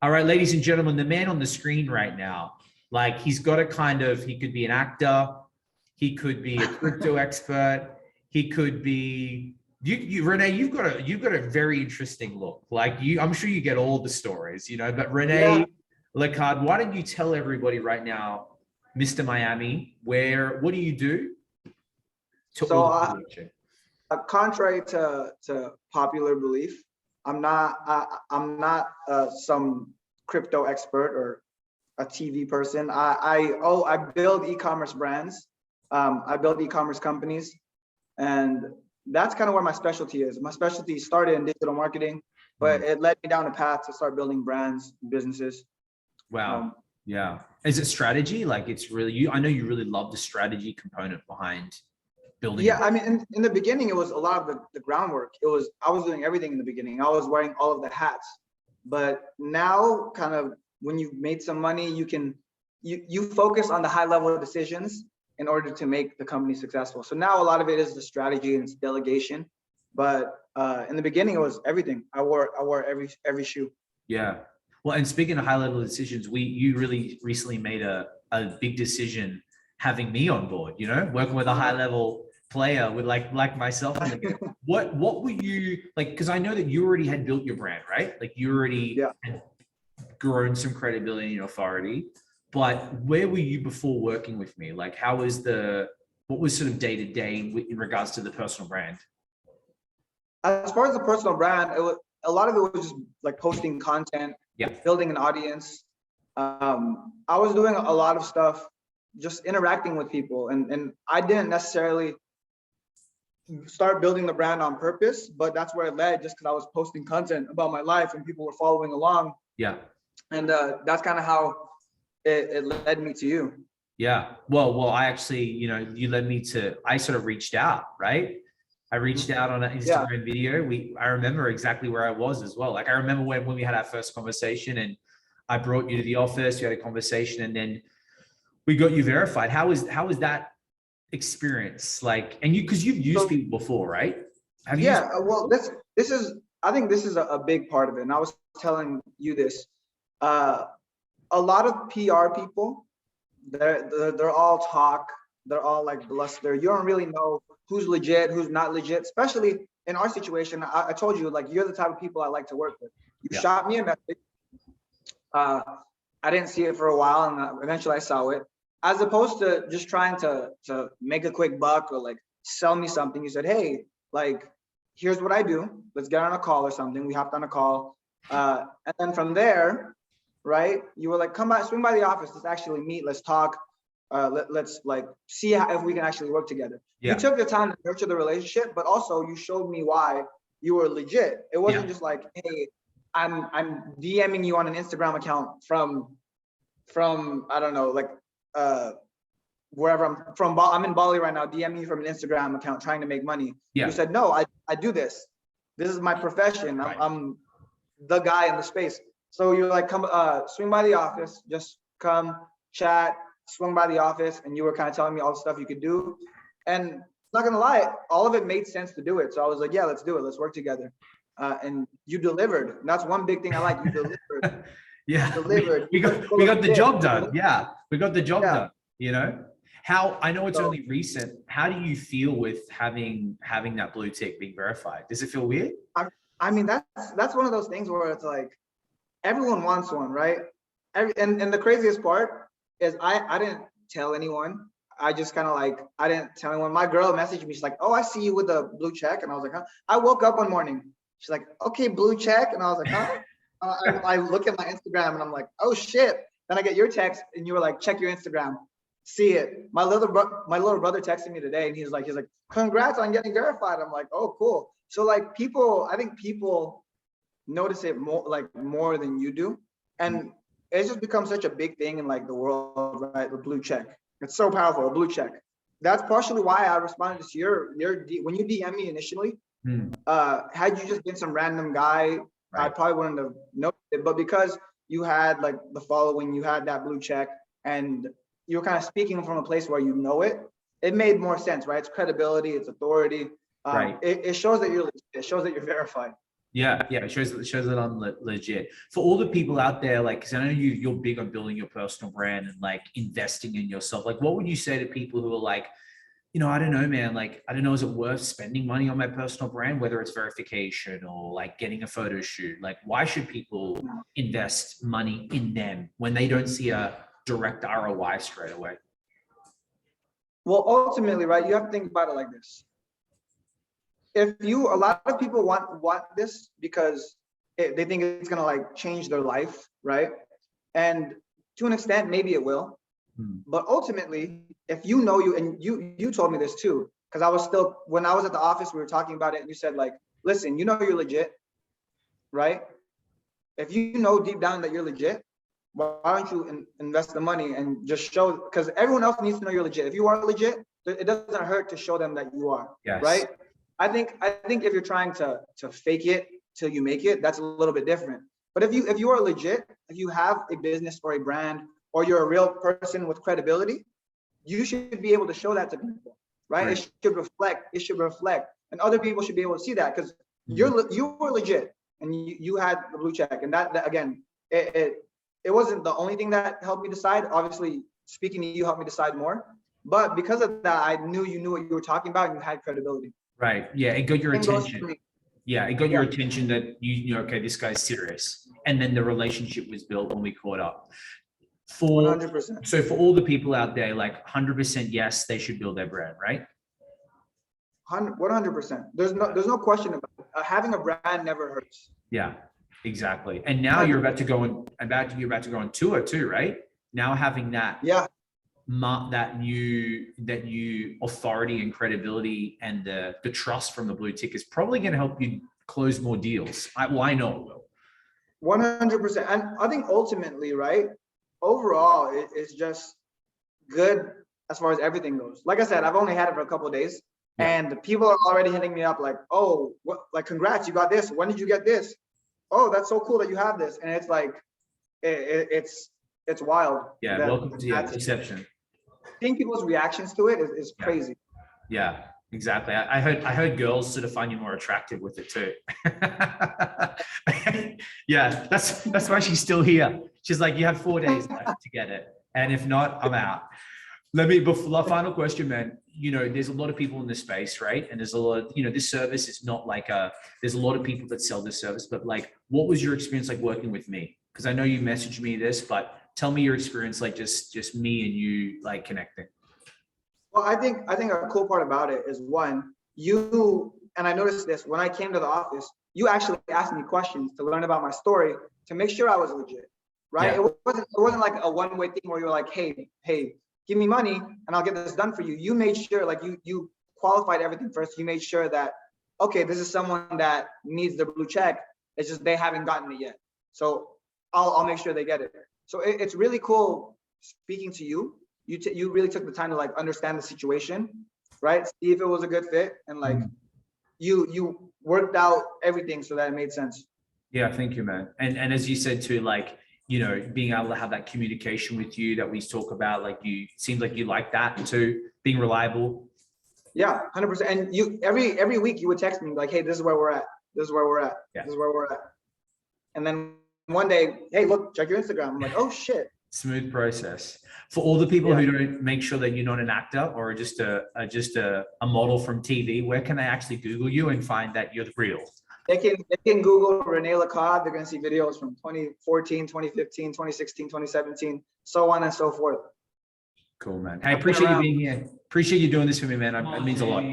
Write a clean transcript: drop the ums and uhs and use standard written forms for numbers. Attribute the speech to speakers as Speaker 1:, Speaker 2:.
Speaker 1: All right, ladies and gentlemen, the man on the screen right now, like he's got a kind of, he could be an actor, he could be a crypto expert, he could be Rene, you've got a very interesting look. Like I'm sure you get all the stories, but
Speaker 2: Yeah.
Speaker 1: Rene Lacad, why don't you tell everybody right now, Mr. Miami, what do you do to
Speaker 2: So,
Speaker 1: all the people watching?
Speaker 2: contrary to popular belief, I'm not some crypto expert or a TV person. I build e-commerce brands. I build e-commerce companies, and that's kind of where my specialty is. My specialty started in digital marketing, but it led me down a path to start building brands, businesses.
Speaker 1: Wow. Yeah. Is it strategy? Like it's really you. I know you really love the strategy component behind building.
Speaker 2: Yeah, I mean, in the beginning, it was a lot of the groundwork. I was doing everything in the beginning. I was wearing all of the hats, but now, kind of when you've made some money, you focus on the high level decisions in order to make the company successful. So now a lot of it is the strategy and it's delegation, but in the beginning, it was everything. I wore every shoe.
Speaker 1: Yeah. Well, and speaking of high level decisions, you really recently made a big decision having me on board, working with a high level player with like myself. What were you like? Because I know that you already had built your brand, right? Like you already had grown some credibility and authority. But where were you before working with me? Like what was sort of day to day in regards to the personal brand?
Speaker 2: As far as the personal brand, a lot of it was just like posting content, building an audience. I was doing a lot of stuff, just interacting with people, and I didn't necessarily start building the brand on purpose, but that's where it led, just because I was posting content about my life and people were following along.
Speaker 1: Yeah.
Speaker 2: And that's kind of how it led me to you.
Speaker 1: Yeah. Well, I actually, you led me to, I sort of reached out, right? I reached out on an Instagram video. I remember exactly where I was as well. Like I remember when we had our first conversation and I brought you to the office, you had a conversation, and then we got you verified. How was that experience? Like, and because you've used people before, right?
Speaker 2: Well, this is, I think this is a big part of it. And I was telling you this, a lot of PR people, they're all talk. They're all like bluster. You don't really know who's legit, who's not legit, especially in our situation. I told you, like, you're the type of people I like to work with. You shot me a message. I didn't see it for a while, and eventually I saw it. As opposed to just trying to make a quick buck or like sell me something, you said, hey, like, here's what I do. Let's get on a call or something. We hopped on a call. And then from there, right, you were like, come by, swing by the office. Let's actually meet. Let's talk. Let's like see if we can actually work together. You took the time to nurture the relationship, but also you showed me why you were legit. It wasn't just like, hey, I'm DMing you on an Instagram account from I don't know, like wherever I'm from. I'm in Bali right now, DMing you from an Instagram account trying to make money. You said, no, I do this. This is my profession. I'm the guy in the space. So you're like, come swing by the office, just come chat, swung by the office, and you were kind of telling me all the stuff you could do. And not gonna lie, all of it made sense to do it. So I was like, yeah, let's do it. Let's work together. And you delivered. And that's one big thing I like. You delivered.
Speaker 1: Yeah,
Speaker 2: delivered.
Speaker 1: we got the job done. Yeah, we got the job done. How, I know it's only recent. How do you feel with having that blue tick being verified? Does it feel weird?
Speaker 2: I mean, that's one of those things where it's like everyone wants one, right? And the craziest part is I didn't tell anyone. I just kind of like, I didn't tell anyone. My girl messaged me. She's like, oh, I see you with the blue check. And I was like, huh? I woke up one morning. She's like, okay, blue check. And I was like, huh? I look at my Instagram and I'm like, oh shit. Then I get your text and you were like, check your Instagram, see it. My little brother texted me today and he's like, congrats on getting verified. I'm like, oh, cool. So like I think people notice it more than you do. And it's just become such a big thing in like the world, right? The blue check. It's so powerful, a blue check. That's partially why I responded to your when you DM me initially. Had you just been some random guy, I probably wouldn't have noticed it. But because you had like the following, you had that blue check, and you're kind of speaking from a place where you know it, it made more sense, right? It's credibility, it's authority. It shows that you're legit. It shows that you're verified.
Speaker 1: Yeah, yeah, it shows that I'm legit. For all the people out there, like, because I know you're big on building your personal brand and like investing in yourself. Like, what would you say to people who are like, I don't know, man. Like, I don't know, is it worth spending money on my personal brand, whether it's verification or like getting a photo shoot? Like, why should people invest money in them when they don't see a direct ROI straight away?
Speaker 2: Well, ultimately, right, you have to think about it like this. A lot of people want this because they think it's gonna like change their life, right? And to an extent, maybe it will. But ultimately, if you know and you told me this too, because when I was at the office, we were talking about it, and you said like, listen, you're legit, right? If you know deep down that you're legit, why don't you invest the money and just show? Because everyone else needs to know you're legit. If you are legit, it doesn't hurt to show them that you are,
Speaker 1: Yes.
Speaker 2: right? I think if you're trying to fake it till you make it, that's a little bit different. But if you are legit, if you have a business or a brand, or you're a real person with credibility, you should be able to show that to people, right? It should reflect, and other people should be able to see that because you were legit and you had the blue check, and that again, it wasn't the only thing that helped me decide. Obviously, speaking to you helped me decide more, but because of that, I knew you knew what you were talking about and you had credibility.
Speaker 1: Right. Yeah, it got your attention. Yeah, it got your attention that okay, this guy's serious, and then the relationship was built when we caught up.
Speaker 2: 100%.
Speaker 1: So for all the people out there, like 100% yes, they should build their brand, right?
Speaker 2: 100%. There's no question about it. Having a brand never hurts.
Speaker 1: Yeah, exactly. And now you're about to go on tour too, right? Now having that that new authority and credibility and the trust from the blue tick is probably going to help you close more deals. I know it will.
Speaker 2: 100%. And I think ultimately, right, overall, it's just good as far as everything goes. Like I said, I've only had it for a couple of days, and the people are already hitting me up like, oh, like, congrats, you got this. When did you get this? Oh, that's so cool that you have this. And it's like, it's wild.
Speaker 1: Yeah, welcome to the exception.
Speaker 2: Seeing people's reactions to it is crazy.
Speaker 1: Yeah, exactly. I heard girls sort of find you more attractive with it too. Yeah, that's why she's still here. She's like, you have 4 days left to get it, and if not, I'm out. Before final question, man. There's a lot of people in this space, right? And there's a lot of, this service is not like there's a lot of people that sell this service, but like, what was your experience like working with me? Because I know you messaged me this, but tell me your experience, like just me and you like connecting.
Speaker 2: Well, I think a cool part about it is one, and I noticed this when I came to the office, you actually asked me questions to learn about my story to make sure I was legit, right? Yeah. It wasn't like a one-way thing where you're like, hey, give me money and I'll get this done for you. You made sure, like, you qualified everything first. You made sure that, okay, this is someone that needs the blue check. It's just they haven't gotten it yet. So I'll make sure they get it. So it's really cool speaking to you. You really took the time to like understand the situation, right? See if it was a good fit, and like you worked out everything so that it made sense.
Speaker 1: Yeah, thank you, man. And as you said too, like, being able to have that communication with you that we talk about, like, you seemed like you like that too, being reliable.
Speaker 2: Yeah, 100%. And you every week you would text me like, hey, this is where we're at. This is where we're at. Yeah. This is where we're at. And then one day, hey, look, check your Instagram. I'm like, oh shit.
Speaker 1: Smooth process. For all the people who don't, make sure that you're not an actor or just a model from TV, where can they actually Google you and find that you're real?
Speaker 2: They can Google Rene Lacad. They're going to see videos from 2014, 2015, 2016, 2017, so on and so forth.
Speaker 1: Cool, man. I appreciate you being here. Appreciate you doing this for me, man. It means a lot.